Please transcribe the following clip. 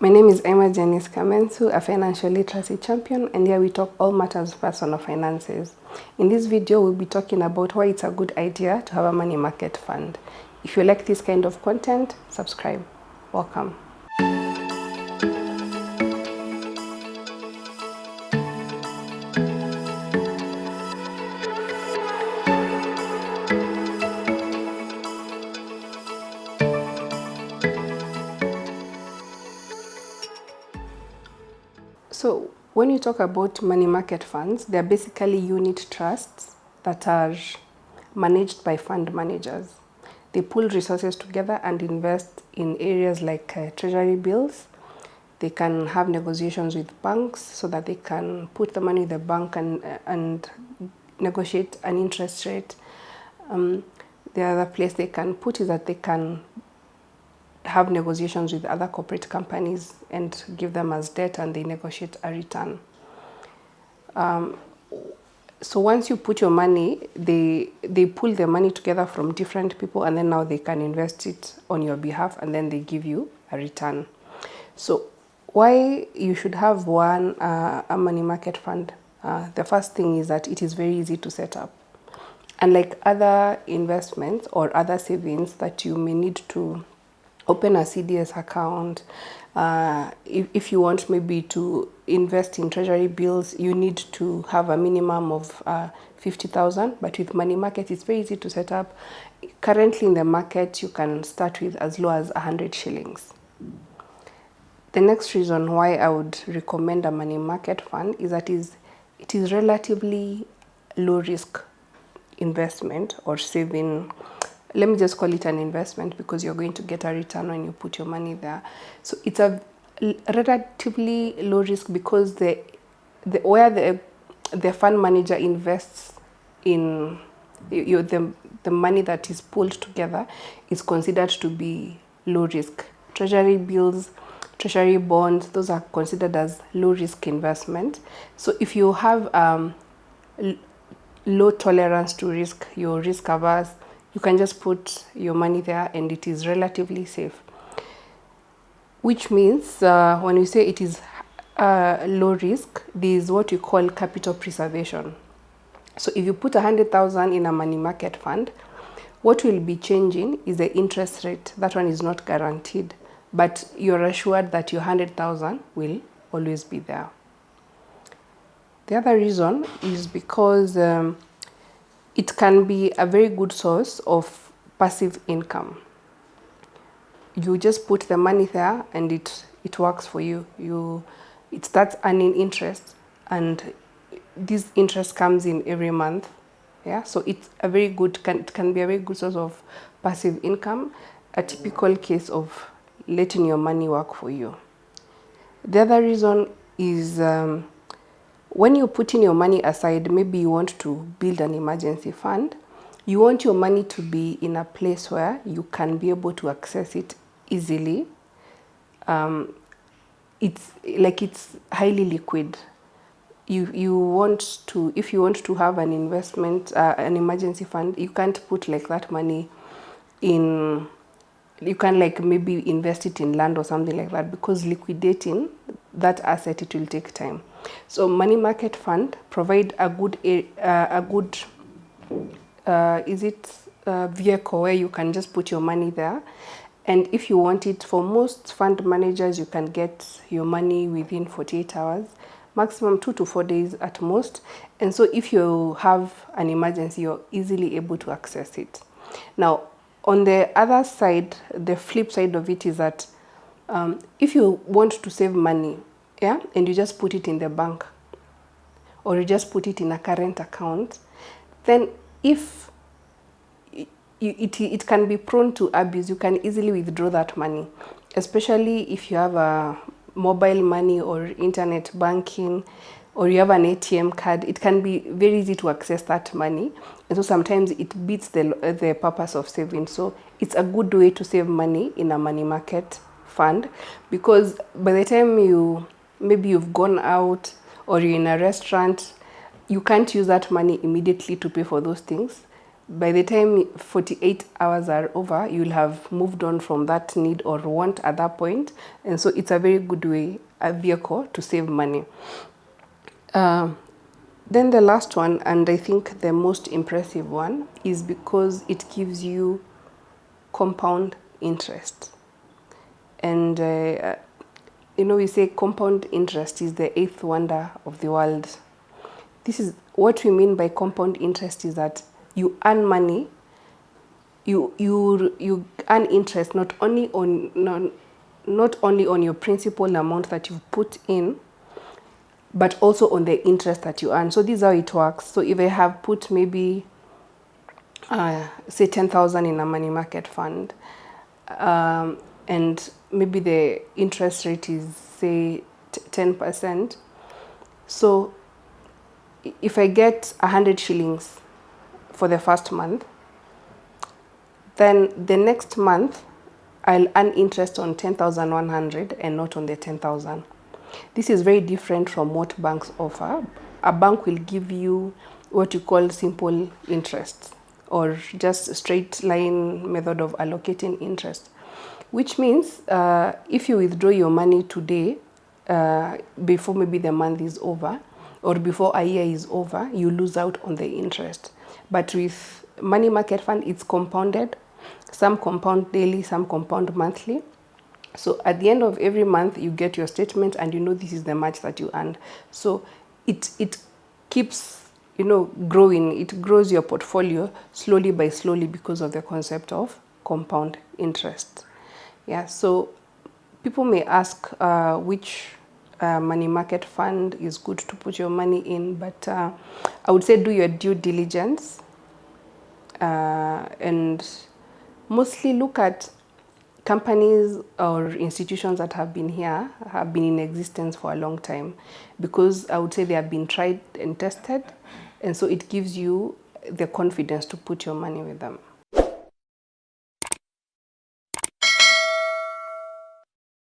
My name is Emma Janice Kamensu, a financial literacy champion, and here we talk all matters of personal finances. In this video, we'll be talking about why it's a good idea to have a money market fund. If you like this kind of content, subscribe. Welcome. So when you talk about money market funds, they're basically unit trusts that are managed by fund managers. They pool resources together and invest in areas like treasury bills. They can have negotiations with banks so that they can put the money in the bank and negotiate an interest rate. The other place they can put is that they can have negotiations with other corporate companies and give them as debt, and they negotiate a return. So once you put your money, they pull the money together from different people, and then now they can invest it on your behalf, and then they give you a return. So why you should have a money market fund? The first thing is that it is very easy to set up. Unlike other investments or other savings that you may need to open a CDS account. If you want maybe to invest in treasury bills, you need to have a minimum of 50,000. But with money market, it's very easy to set up. Currently in the market, you can start with as low as 100 shillings. The next reason why I would recommend a money market fund is that it is relatively low risk investment or saving. Let me just call it an investment because you're going to get a return when you put your money there. So it's a relatively low risk because where the fund manager invests in the money that is pulled together is considered to be low risk. Treasury bills, treasury bonds, those are considered as low risk investment. So if you have low tolerance to risk, you're risk averse, you can just put your money there and it is relatively safe. Which means when we say it is low risk, this is what we call capital preservation. So if you put 100,000 in a money market fund, what will be changing is the interest rate. That one is not guaranteed, but you're assured that your 100,000 will always be there. The other reason is because it can be a very good source of passive income. You just put the money there and it works for you. It starts earning interest, and this interest comes in every month. Yeah, so it's a very good it can be a very good source of passive income, a typical case of letting your money work for you. The other reason is when you're putting your money aside, maybe you want to build an emergency fund, you want your money to be in a place where you can be able to access it easily. It's highly liquid. If you want to have an investment, an emergency fund, you can't put like that money in. You can maybe invest it in land or something like that, because liquidating that asset, it will take time. So money market fund provide a good vehicle where you can just put your money there. And if you want it, for most fund managers, you can get your money within 48 hours, maximum 2 to 4 days at most. And so if you have an emergency, you're easily able to access it. Now, on the other side, the flip side of it is that if you want to save money, yeah, and you just put it in the bank or you just put it in a current account, then if it can be prone to abuse, you can easily withdraw that money, especially if you have a mobile money or internet banking, or you have an ATM card. It can be very easy to access that money, and so sometimes it beats the purpose of saving. So it's a good way to save money in a money market fund, because by the time you've gone out or you're in a restaurant, you can't use that money immediately to pay for those things. by the time 48 hours are over, you'll have moved on from that need or want at that point. And so it's a very good way, a vehicle to save money. Then the last one, and I think the most impressive one, is because it gives you compound interest. And we say compound interest is the eighth wonder of the world. This is what we mean by compound interest, is that you earn money, you earn interest not only on your principal amount that you've put in, but also on the interest that you earn. So this is how it works. So if I have put maybe say 10,000 in a money market fund, and maybe the interest rate is say 10%. So if I get 100 shillings for the first month, then the next month I'll earn interest on 10,100 and not on the 10,000. This is very different from what banks offer. A bank will give you what you call simple interest, or just a straight line method of allocating interest, which means if you withdraw your money today, before maybe the month is over, or before a year is over, you lose out on the interest. But with money market fund, it's compounded. Some compound daily, some compound monthly. So at the end of every month, you get your statement, and you know this is the much that you earned. So it keeps growing. It grows your portfolio slowly by slowly because of the concept of compound interest. Yeah. So people may ask which money market fund is good to put your money in, but I would say do your due diligence and mostly look at companies or institutions that have been in existence for a long time, because I would say they have been tried and tested, and so it gives you the confidence to put your money with them.